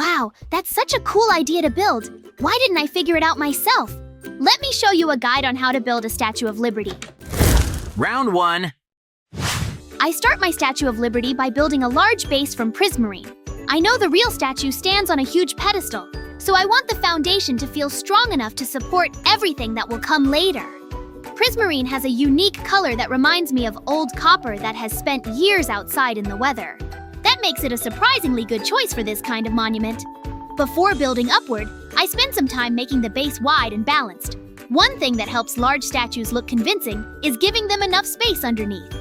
Wow, that's such a cool idea to build. Why didn't I figure it out myself? Let me show you a guide on how to build a Statue of Liberty. Round 1. I start my Statue of Liberty by building a large base from prismarine. I know the real statue stands on a huge pedestal, so I want the foundation to feel strong enough to support everything that will come later. Prismarine has a unique color that reminds me of old copper that has spent years outside in the weather. That makes it a surprisingly good choice for this kind of monument. Before building upward, I spend some time making the base wide and balanced. One thing that helps large statues look convincing is giving them enough space underneath.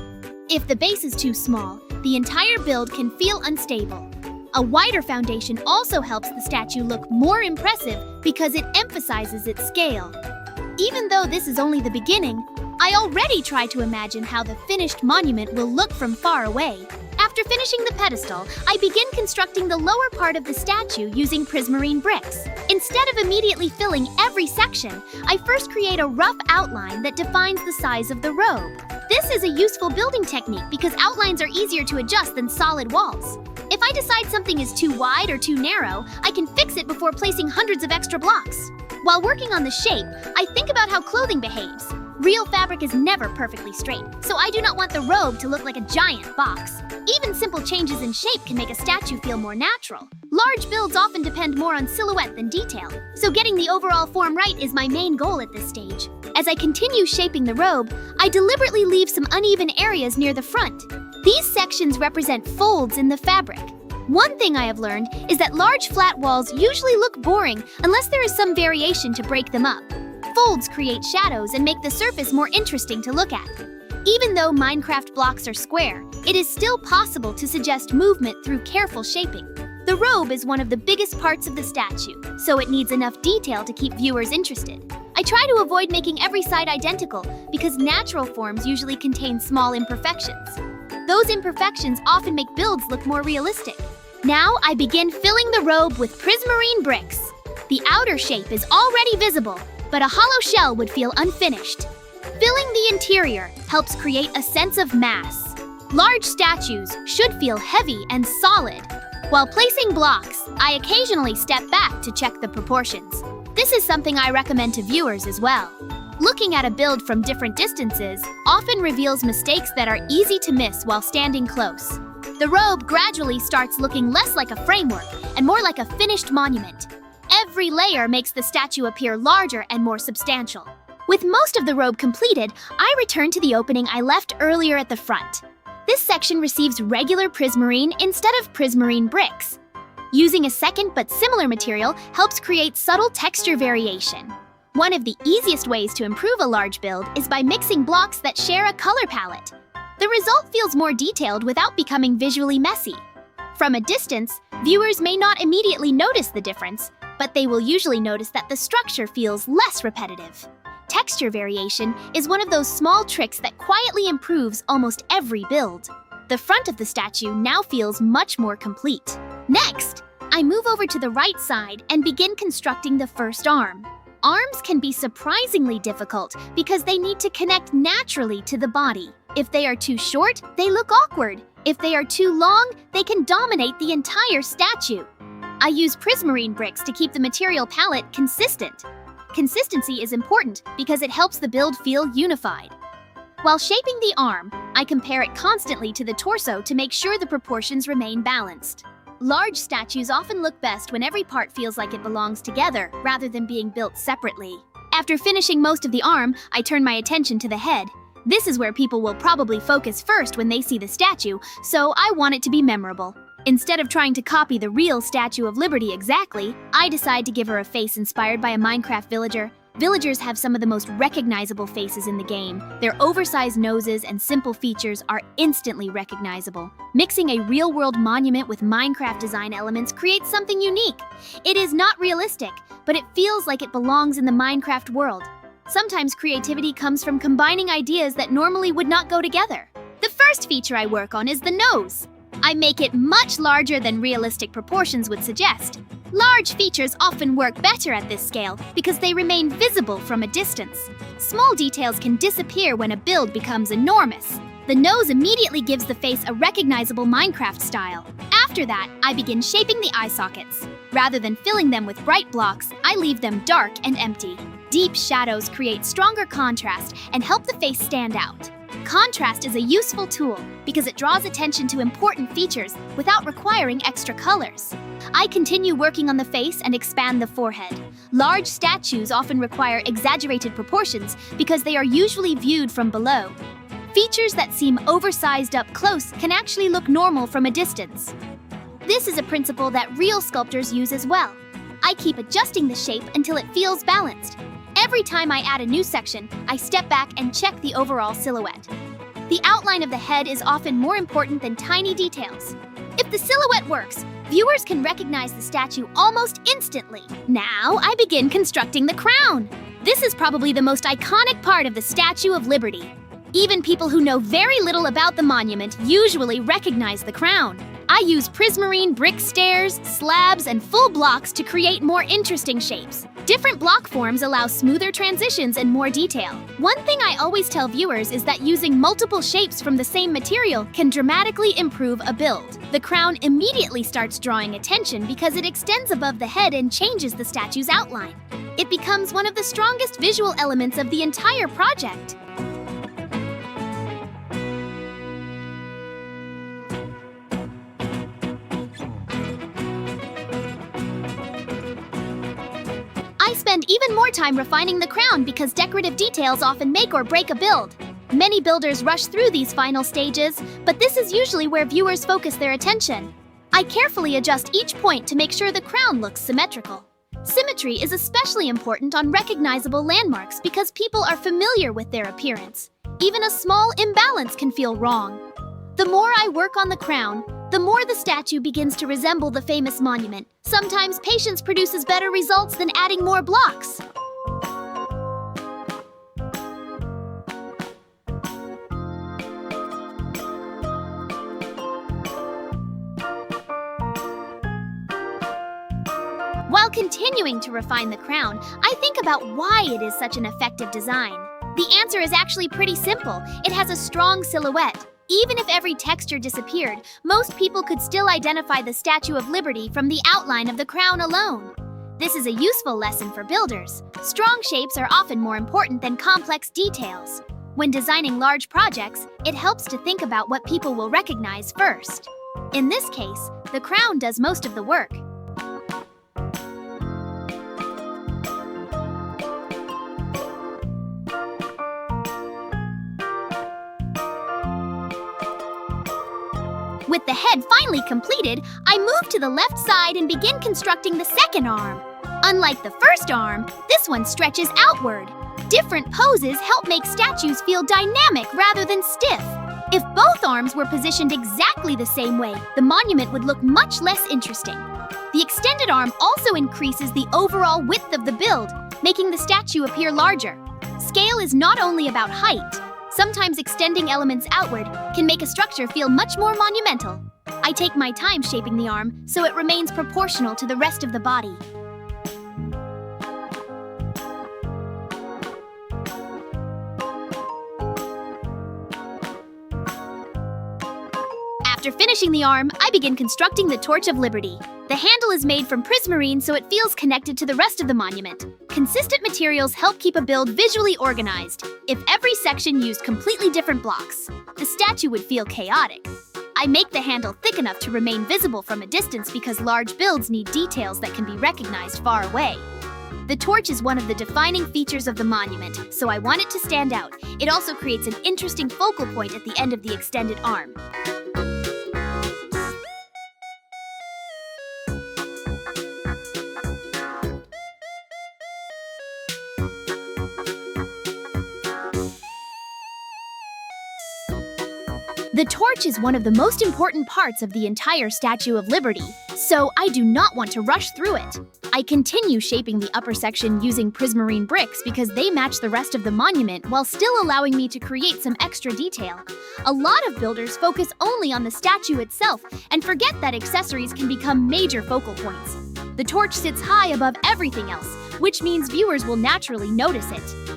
If the base is too small, the entire build can feel unstable. A wider foundation also helps the statue look more impressive because it emphasizes its scale. Even though this is only the beginning, I already try to imagine how the finished monument will look from far away. After finishing the pedestal, I begin constructing the lower part of the statue using prismarine bricks. Instead of immediately filling every section, I first create a rough outline that defines the size of the robe. This is a useful building technique because outlines are easier to adjust than solid walls. If I decide something is too wide or too narrow, I can fix it before placing hundreds of extra blocks. While working on the shape, I think about how clothing behaves. Real fabric is never perfectly straight, so I do not want the robe to look like a giant box. Even simple changes in shape can make a statue feel more natural. Large builds often depend more on silhouette than detail, so getting the overall form right is my main goal at this stage. As I continue shaping the robe, I deliberately leave some uneven areas near the front. These sections represent folds in the fabric. One thing I have learned is that large flat walls usually look boring unless there is some variation to break them up. Folds create shadows and make the surface more interesting to look at. Even though Minecraft blocks are square, it is still possible to suggest movement through careful shaping. The robe is one of the biggest parts of the statue, so it needs enough detail to keep viewers interested. I try to avoid making every side identical because natural forms usually contain small imperfections. Those imperfections often make builds look more realistic. Now I begin filling the robe with prismarine bricks. The outer shape is already visible, but a hollow shell would feel unfinished. Filling the interior helps create a sense of mass. Large statues should feel heavy and solid. While placing blocks, I occasionally step back to check the proportions. This is something I recommend to viewers as well. Looking at a build from different distances often reveals mistakes that are easy to miss while standing close. The robe gradually starts looking less like a framework and more like a finished monument. Every layer makes the statue appear larger and more substantial. With most of the robe completed, I return to the opening I left earlier at the front. This section receives regular prismarine instead of prismarine bricks. Using a second but similar material helps create subtle texture variation. One of the easiest ways to improve a large build is by mixing blocks that share a color palette. The result feels more detailed without becoming visually messy. From a distance, viewers may not immediately notice the difference, but they will usually notice that the structure feels less repetitive. Texture variation is one of those small tricks that quietly improves almost every build. The front of the statue now feels much more complete. Next, I move over to the right side and begin constructing the first arm. Arms can be surprisingly difficult because they need to connect naturally to the body. If they are too short, they look awkward. If they are too long, they can dominate the entire statue. I use prismarine bricks to keep the material palette consistent. Consistency is important because it helps the build feel unified. While shaping the arm, I compare it constantly to the torso to make sure the proportions remain balanced. Large statues often look best when every part feels like it belongs together rather than being built separately. After finishing most of the arm, I turn my attention to the head. This is where people will probably focus first when they see the statue, so I want it to be memorable. Instead of trying to copy the real Statue of Liberty exactly, I decide to give her a face inspired by a Minecraft villager. Villagers have some of the most recognizable faces in the game. Their oversized noses and simple features are instantly recognizable. Mixing a real-world monument with Minecraft design elements creates something unique. It is not realistic, but it feels like it belongs in the Minecraft world. Sometimes creativity comes from combining ideas that normally would not go together. The first feature I work on is the nose. I make it much larger than realistic proportions would suggest. Large features often work better at this scale because they remain visible from a distance. Small details can disappear when a build becomes enormous. The nose immediately gives the face a recognizable Minecraft style. After that, I begin shaping the eye sockets. Rather than filling them with bright blocks, I leave them dark and empty. Deep shadows create stronger contrast and help the face stand out. Contrast is a useful tool because it draws attention to important features without requiring extra colors. I continue working on the face and expand the forehead. Large statues often require exaggerated proportions because they are usually viewed from below. Features that seem oversized up close can actually look normal from a distance. This is a principle that real sculptors use as well. I keep adjusting the shape until it feels balanced. Every time I add a new section, I step back and check the overall silhouette. The outline of the head is often more important than tiny details. If the silhouette works, viewers can recognize the statue almost instantly. Now I begin constructing the crown. This is probably the most iconic part of the Statue of Liberty. Even people who know very little about the monument usually recognize the crown. I use prismarine brick stairs, slabs, and full blocks to create more interesting shapes. Different block forms allow smoother transitions and more detail. One thing I always tell viewers is that using multiple shapes from the same material can dramatically improve a build. The crown immediately starts drawing attention because it extends above the head and changes the statue's outline. It becomes one of the strongest visual elements of the entire project. I spend even more time refining the crown because decorative details often make or break a build. Many builders rush through these final stages, but this is usually where viewers focus their attention. I carefully adjust each point to make sure the crown looks symmetrical. Symmetry is especially important on recognizable landmarks because people are familiar with their appearance. Even a small imbalance can feel wrong. The more I work on the crown, the more the statue begins to resemble the famous monument. Sometimes patience produces better results than adding more blocks. While continuing to refine the crown, I think about why it is such an effective design. The answer is actually pretty simple. It has a strong silhouette. Even if every texture disappeared, most people could still identify the Statue of Liberty from the outline of the crown alone. This is a useful lesson for builders. Strong shapes are often more important than complex details. When designing large projects, it helps to think about what people will recognize first. In this case, the crown does most of the work. With the head finally completed, I move to the left side and begin constructing the second arm. Unlike the first arm, this one stretches outward. Different poses help make statues feel dynamic rather than stiff. If both arms were positioned exactly the same way, the monument would look much less interesting. The extended arm also increases the overall width of the build, making the statue appear larger. Scale is not only about height. Sometimes extending elements outward can make a structure feel much more monumental. I take my time shaping the arm so it remains proportional to the rest of the body. After finishing the arm, I begin constructing the Torch of Liberty. The handle is made from prismarine so it feels connected to the rest of the monument. Consistent materials help keep a build visually organized. If every section used completely different blocks, the statue would feel chaotic. I make the handle thick enough to remain visible from a distance because large builds need details that can be recognized far away. The torch is one of the defining features of the monument, so I want it to stand out. It also creates an interesting focal point at the end of the extended arm. The torch is one of the most important parts of the entire Statue of Liberty, so I do not want to rush through it. I continue shaping the upper section using prismarine bricks because they match the rest of the monument while still allowing me to create some extra detail. A lot of builders focus only on the statue itself and forget that accessories can become major focal points. The torch sits high above everything else, which means viewers will naturally notice it.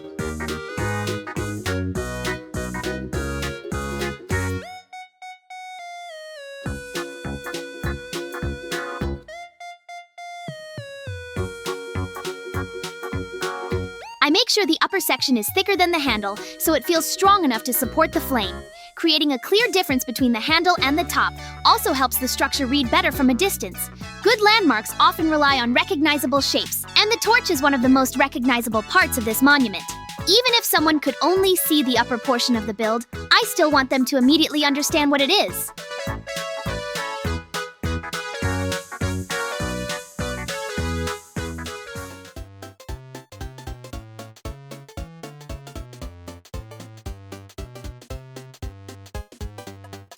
make sure the upper section is thicker than the handle so it feels strong enough to support the flame. Creating a clear difference between the handle and the top also helps the structure read better from a distance. Good landmarks often rely on recognizable shapes, and the torch is one of the most recognizable parts of this monument. Even if someone could only see the upper portion of the build, I still want them to immediately understand what it is.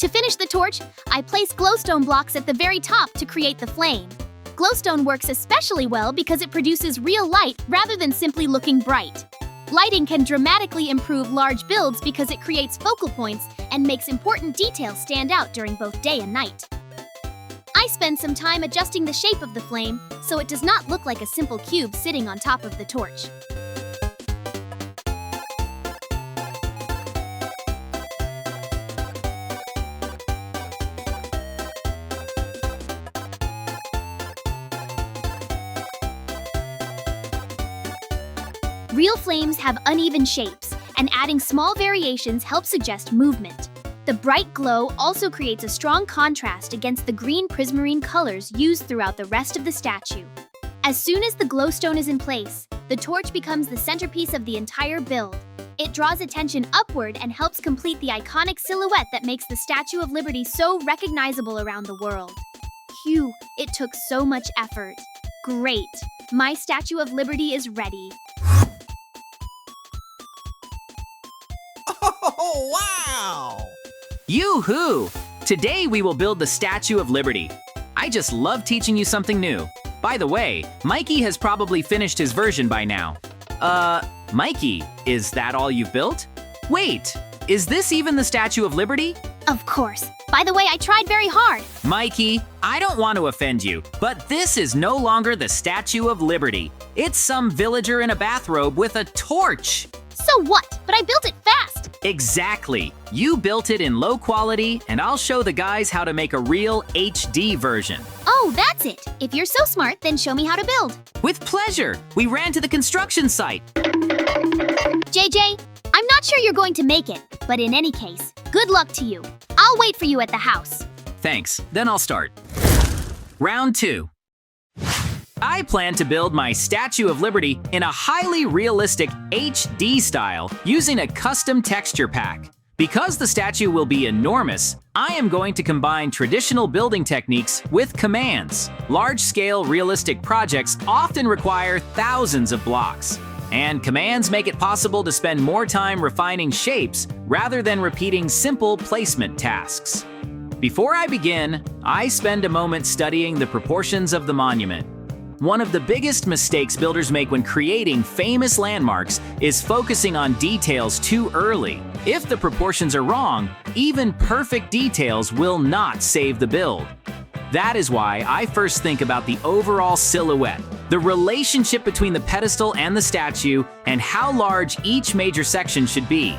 To finish the torch, I place glowstone blocks at the very top to create the flame. Glowstone works especially well because it produces real light rather than simply looking bright. Lighting can dramatically improve large builds because it creates focal points and makes important details stand out during both day and night. I spend some time adjusting the shape of the flame so it does not look like a simple cube sitting on top of the torch. Real flames have uneven shapes, and adding small variations helps suggest movement. The bright glow also creates a strong contrast against the green prismarine colors used throughout the rest of the statue. As soon as the glowstone is in place, the torch becomes the centerpiece of the entire build. It draws attention upward and helps complete the iconic silhouette that makes the Statue of Liberty so recognizable around the world. Phew, it took so much effort. Great, my Statue of Liberty is ready. Oh, wow! Yoo-hoo! Today we will build the Statue of Liberty. I just love teaching you something new. By the way, Mikey has probably finished his version by now. Mikey, is that all you've built? Wait, is this even the Statue of Liberty? Of course. By the way, I tried very hard. Mikey, I don't want to offend you, but this is no longer the Statue of Liberty. It's some villager in a bathrobe with a torch. So what? But I built it fast. Exactly. You built it in low quality, and I'll show the guys how to make a real HD version. Oh, that's it. If you're so smart, then show me how to build. With pleasure. We ran to the construction site. JJ, I'm not sure you're going to make it, but in any case, good luck to you. I'll wait for you at the house. Thanks. Then I'll start. Round 2. I plan to build my Statue of Liberty in a highly realistic HD style using a custom texture pack. Because the statue will be enormous, I am going to combine traditional building techniques with commands. Large-scale realistic projects often require thousands of blocks, and commands make it possible to spend more time refining shapes rather than repeating simple placement tasks. Before I begin, I spend a moment studying the proportions of the monument. One of the biggest mistakes builders make when creating famous landmarks is focusing on details too early. If the proportions are wrong, even perfect details will not save the build. That is why I first think about the overall silhouette, the relationship between the pedestal and the statue, and how large each major section should be.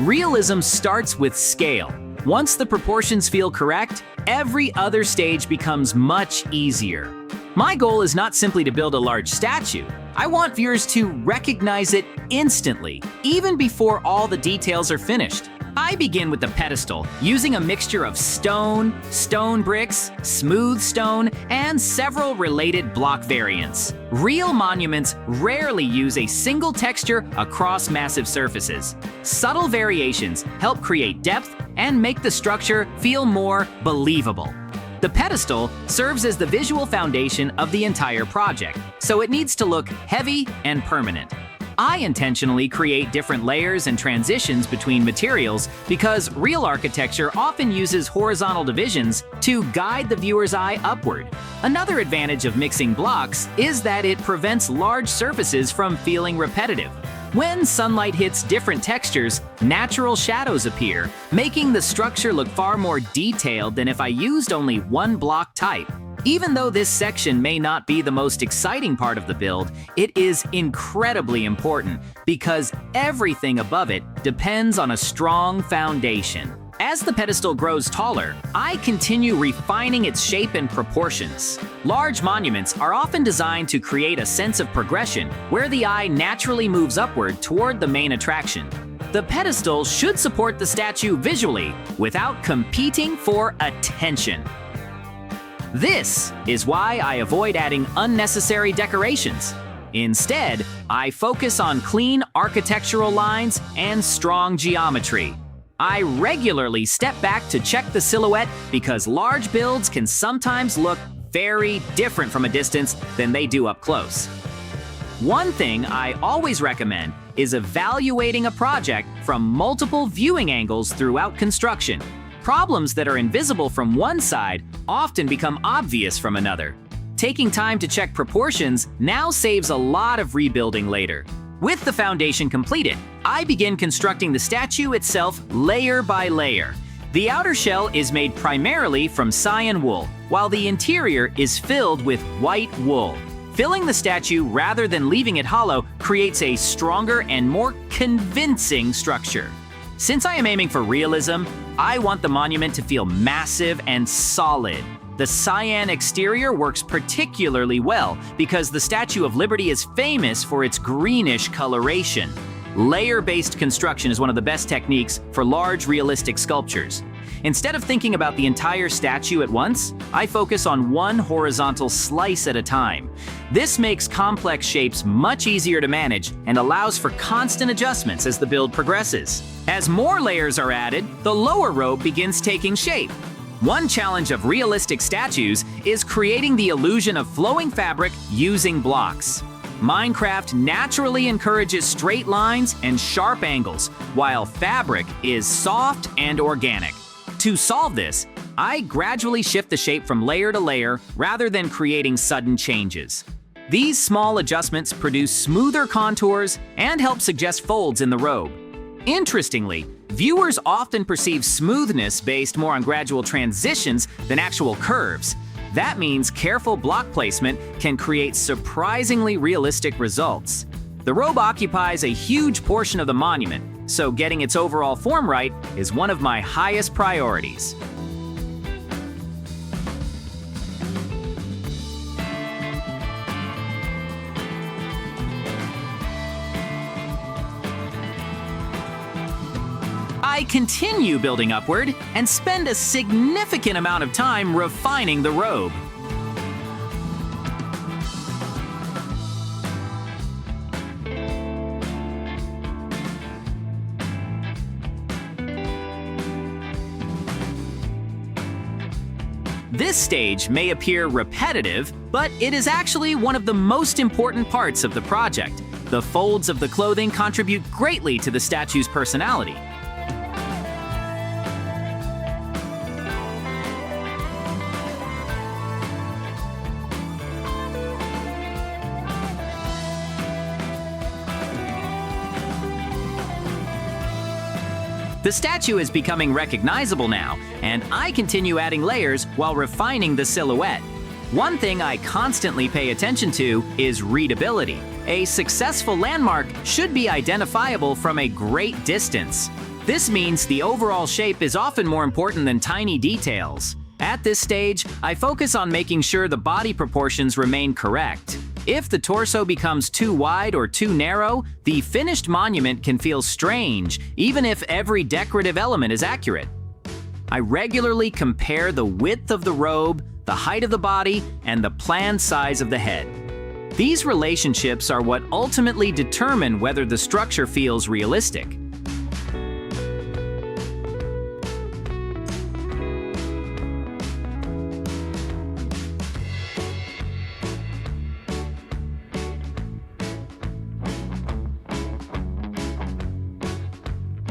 Realism starts with scale. Once the proportions feel correct, every other stage becomes much easier. My goal is not simply to build a large statue. I want viewers to recognize it instantly, even before all the details are finished. I begin with the pedestal, using a mixture of stone, stone bricks, smooth stone, and several related block variants. Real monuments rarely use a single texture across massive surfaces. Subtle variations help create depth and make the structure feel more believable. The pedestal serves as the visual foundation of the entire project, so it needs to look heavy and permanent. I intentionally create different layers and transitions between materials because real architecture often uses horizontal divisions to guide the viewer's eye upward. Another advantage of mixing blocks is that it prevents large surfaces from feeling repetitive. When sunlight hits different textures, natural shadows appear, making the structure look far more detailed than if I used only one block type. Even though this section may not be the most exciting part of the build, it is incredibly important because everything above it depends on a strong foundation. As the pedestal grows taller, I continue refining its shape and proportions. Large monuments are often designed to create a sense of progression where the eye naturally moves upward toward the main attraction. The pedestal should support the statue visually without competing for attention. This is why I avoid adding unnecessary decorations. Instead, I focus on clean architectural lines and strong geometry. I regularly step back to check the silhouette because large builds can sometimes look very different from a distance than they do up close. One thing I always recommend is evaluating a project from multiple viewing angles throughout construction. Problems that are invisible from one side often become obvious from another. Taking time to check proportions now saves a lot of rebuilding later. With the foundation completed, I begin constructing the statue itself layer by layer. The outer shell is made primarily from cyan wool, while the interior is filled with white wool. Filling the statue rather than leaving it hollow creates a stronger and more convincing structure. Since I am aiming for realism, I want the monument to feel massive and solid. The cyan exterior works particularly well because the Statue of Liberty is famous for its greenish coloration. Layer-based construction is one of the best techniques for large, realistic sculptures. Instead of thinking about the entire statue at once, I focus on one horizontal slice at a time. This makes complex shapes much easier to manage and allows for constant adjustments as the build progresses. As more layers are added, the lower robe begins taking shape. One challenge of realistic statues is creating the illusion of flowing fabric using blocks. Minecraft naturally encourages straight lines and sharp angles, while fabric is soft and organic. To solve this, I gradually shift the shape from layer to layer rather than creating sudden changes. These small adjustments produce smoother contours and help suggest folds in the robe. Interestingly, viewers often perceive smoothness based more on gradual transitions than actual curves. That means careful block placement can create surprisingly realistic results. The robe occupies a huge portion of the monument, so getting its overall form right is one of my highest priorities. I continue building upward and spend a significant amount of time refining the robe. This stage may appear repetitive, but it is actually one of the most important parts of the project. The folds of the clothing contribute greatly to the statue's personality. The statue is becoming recognizable now, and I continue adding layers while refining the silhouette. One thing I constantly pay attention to is readability. A successful landmark should be identifiable from a great distance. This means the overall shape is often more important than tiny details. At this stage, I focus on making sure the body proportions remain correct. If the torso becomes too wide or too narrow, the finished monument can feel strange, even if every decorative element is accurate. I regularly compare the width of the robe, the height of the body, and the planned size of the head. These relationships are what ultimately determine whether the structure feels realistic.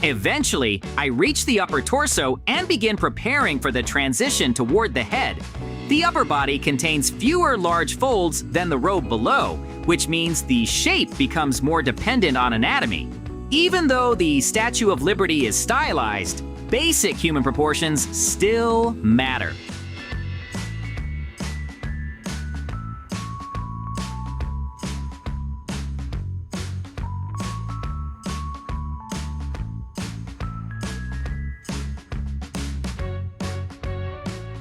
Eventually, I reach the upper torso and begin preparing for the transition toward the head. The upper body contains fewer large folds than the robe below, which means the shape becomes more dependent on anatomy. Even though the Statue of Liberty is stylized, basic human proportions still matter.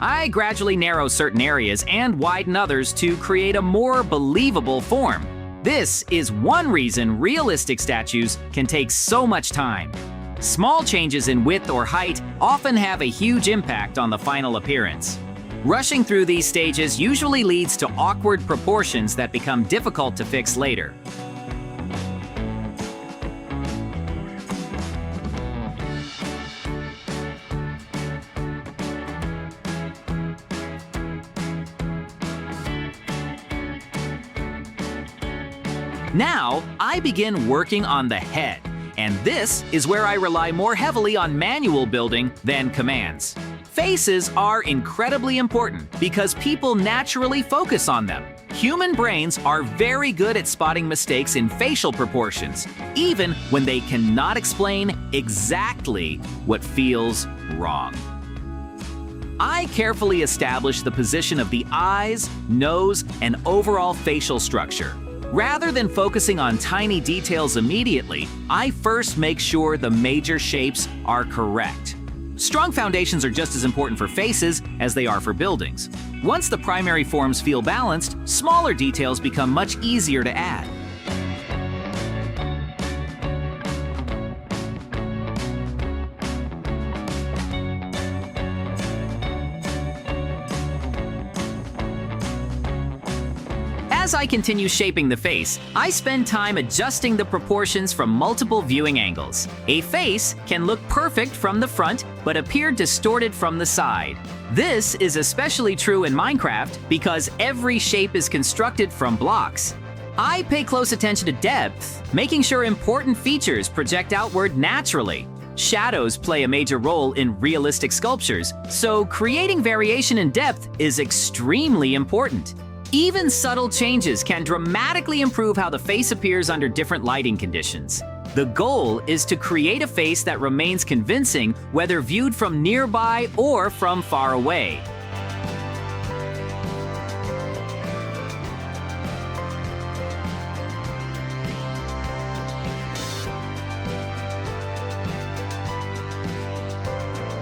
I gradually narrow certain areas and widen others to create a more believable form. This is one reason realistic statues can take so much time. Small changes in width or height often have a huge impact on the final appearance. Rushing through these stages usually leads to awkward proportions that become difficult to fix later. Now, I begin working on the head, and this is where I rely more heavily on manual building than commands. Faces are incredibly important because people naturally focus on them. Human brains are very good at spotting mistakes in facial proportions, even when they cannot explain exactly what feels wrong. I carefully establish the position of the eyes, nose, and overall facial structure. Rather than focusing on tiny details immediately, I first make sure the major shapes are correct. Strong foundations are just as important for faces as they are for buildings. Once the primary forms feel balanced, smaller details become much easier to add. As I continue shaping the face, I spend time adjusting the proportions from multiple viewing angles. A face can look perfect from the front, but appear distorted from the side. This is especially true in Minecraft because every shape is constructed from blocks. I pay close attention to depth, making sure important features project outward naturally. Shadows play a major role in realistic sculptures, so creating variation in depth is extremely important. Even subtle changes can dramatically improve how the face appears under different lighting conditions. The goal is to create a face that remains convincing whether viewed from nearby or from far away.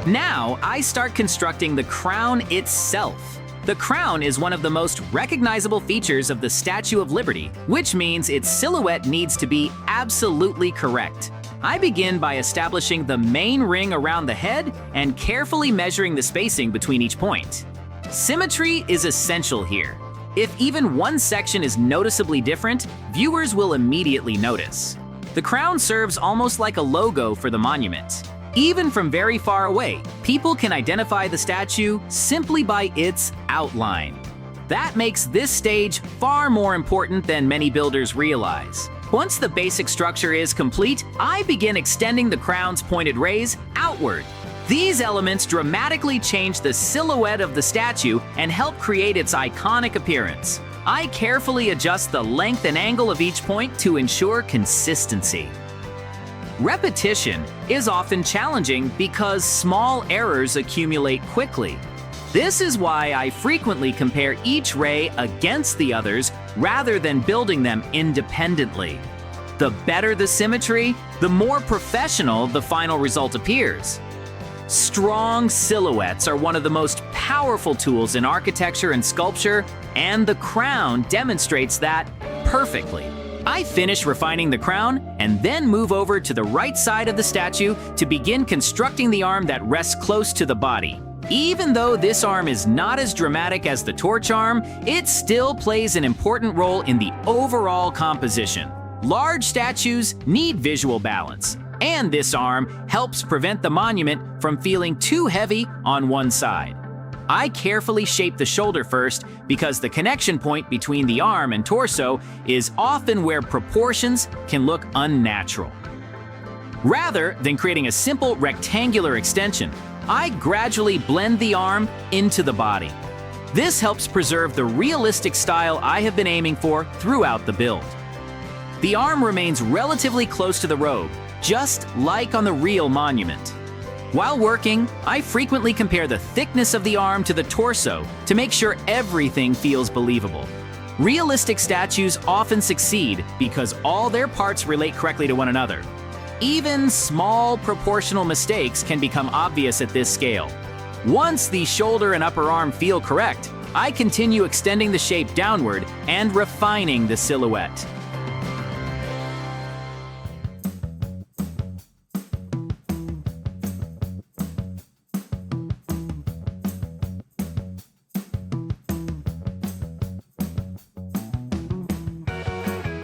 Now, I start constructing the crown itself. The crown is one of the most recognizable features of the Statue of Liberty, which means its silhouette needs to be absolutely correct. I begin by establishing the main ring around the head and carefully measuring the spacing between each point. Symmetry is essential here. If even one section is noticeably different, viewers will immediately notice. The crown serves almost like a logo for the monument. Even from very far away, people can identify the statue simply by its outline. That makes this stage far more important than many builders realize. Once the basic structure is complete, I begin extending the crown's pointed rays outward. These elements dramatically change the silhouette of the statue and help create its iconic appearance. I carefully adjust the length and angle of each point to ensure consistency. Repetition is often challenging because small errors accumulate quickly. This is why I frequently compare each ray against the others rather than building them independently. The better the symmetry, the more professional the final result appears. Strong silhouettes are one of the most powerful tools in architecture and sculpture, and the crown demonstrates that perfectly. I finish refining the crown and then move over to the right side of the statue to begin constructing the arm that rests close to the body. Even though this arm is not as dramatic as the torch arm, it still plays an important role in the overall composition. Large statues need visual balance, and this arm helps prevent the monument from feeling too heavy on one side. I carefully shape the shoulder first because the connection point between the arm and torso is often where proportions can look unnatural. Rather than creating a simple rectangular extension, I gradually blend the arm into the body. This helps preserve the realistic style I have been aiming for throughout the build. The arm remains relatively close to the robe, just like on the real monument. While working, I frequently compare the thickness of the arm to the torso to make sure everything feels believable. Realistic statues often succeed because all their parts relate correctly to one another. Even small proportional mistakes can become obvious at this scale. Once the shoulder and upper arm feel correct, I continue extending the shape downward and refining the silhouette.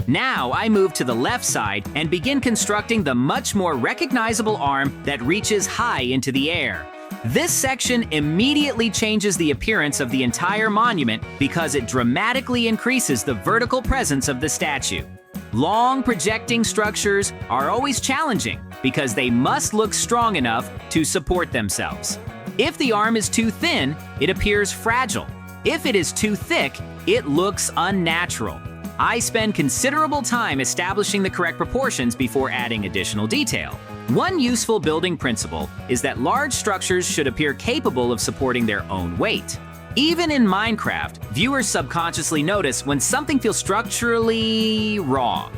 Now I move to the left side and begin constructing the much more recognizable arm that reaches high into the air. This section immediately changes the appearance of the entire monument because it dramatically increases the vertical presence of the statue. Long projecting structures are always challenging because they must look strong enough to support themselves. If the arm is too thin, it appears fragile. If it is too thick, it looks unnatural. I spend considerable time establishing the correct proportions before adding additional detail. One useful building principle is that large structures should appear capable of supporting their own weight. Even in Minecraft, viewers subconsciously notice when something feels structurally wrong.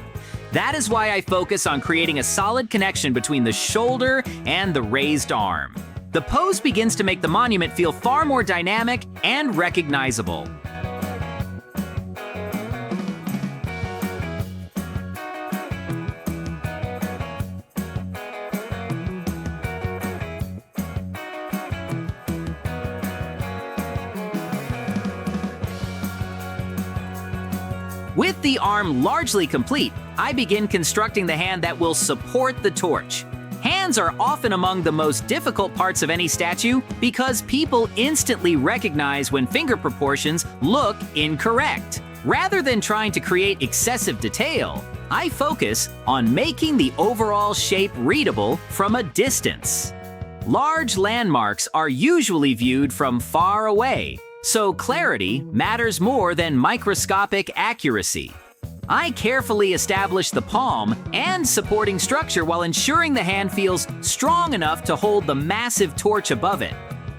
That is why I focus on creating a solid connection between the shoulder and the raised arm. The pose begins to make the monument feel far more dynamic and recognizable. With the arm largely complete, I begin constructing the hand that will support the torch. Hands are often among the most difficult parts of any statue because people instantly recognize when finger proportions look incorrect. Rather than trying to create excessive detail, I focus on making the overall shape readable from a distance. Large landmarks are usually viewed from far away, so clarity matters more than microscopic accuracy. I carefully establish the palm and supporting structure while ensuring the hand feels strong enough to hold the massive torch above it.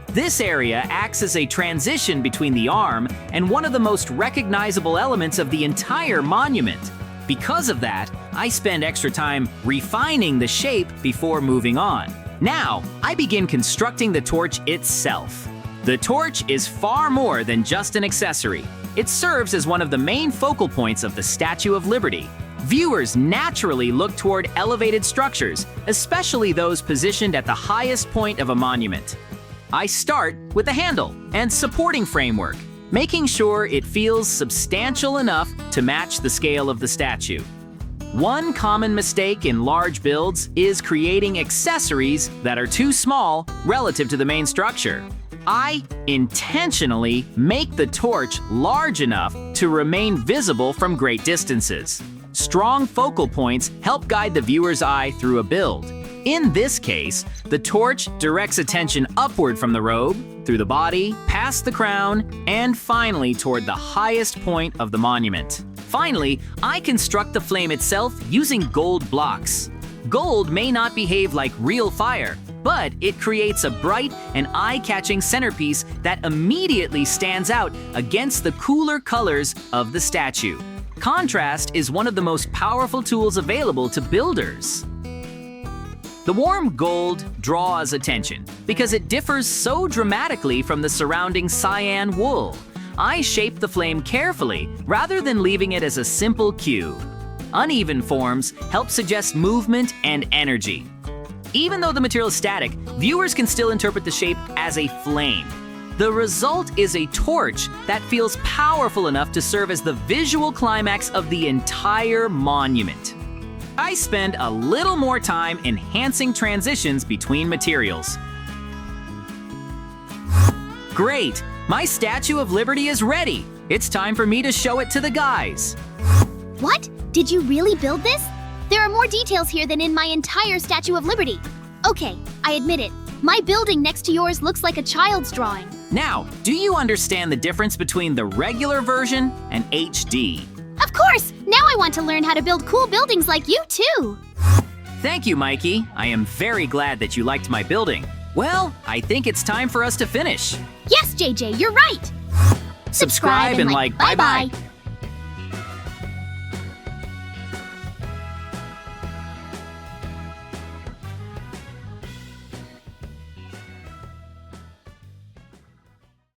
This area acts as a transition between the arm and one of the most recognizable elements of the entire monument. Because of that, I spend extra time refining the shape before moving on. Now, I begin constructing the torch itself. The torch is far more than just an accessory. It serves as one of the main focal points of the Statue of Liberty. Viewers naturally look toward elevated structures, especially those positioned at the highest point of a monument. I start with the handle and supporting framework, making sure it feels substantial enough to match the scale of the statue. One common mistake in large builds is creating accessories that are too small relative to the main structure. I intentionally make the torch large enough to remain visible from great distances. Strong focal points help guide the viewer's eye through a build. In this case, the torch directs attention upward from the robe, through the body, past the crown, and finally toward the highest point of the monument. Finally, I construct the flame itself using gold blocks. Gold may not behave like real fire, but it creates a bright and eye-catching centerpiece that immediately stands out against the cooler colors of the statue. Contrast is one of the most powerful tools available to builders. The warm gold draws attention because it differs so dramatically from the surrounding cyan wool. I shape the flame carefully rather than leaving it as a simple cube. Uneven forms help suggest movement and energy. Even though the material is static, viewers can still interpret the shape as a flame. The result is a torch that feels powerful enough to serve as the visual climax of the entire monument. I spend a little more time enhancing transitions between materials. Great! My Statue of Liberty is ready! It's time for me to show it to the guys. What? Did you really build this? There are more details here than in my entire Statue of Liberty. Okay, I admit it. My building next to yours looks like a child's drawing. Now, do you understand the difference between the regular version and HD? Of course! Now I want to learn how to build cool buildings like you too! Thank you, Mikey. I am very glad that you liked my building. Well, I think it's time for us to finish. Yes, JJ, you're right! Subscribe and like. Bye-bye.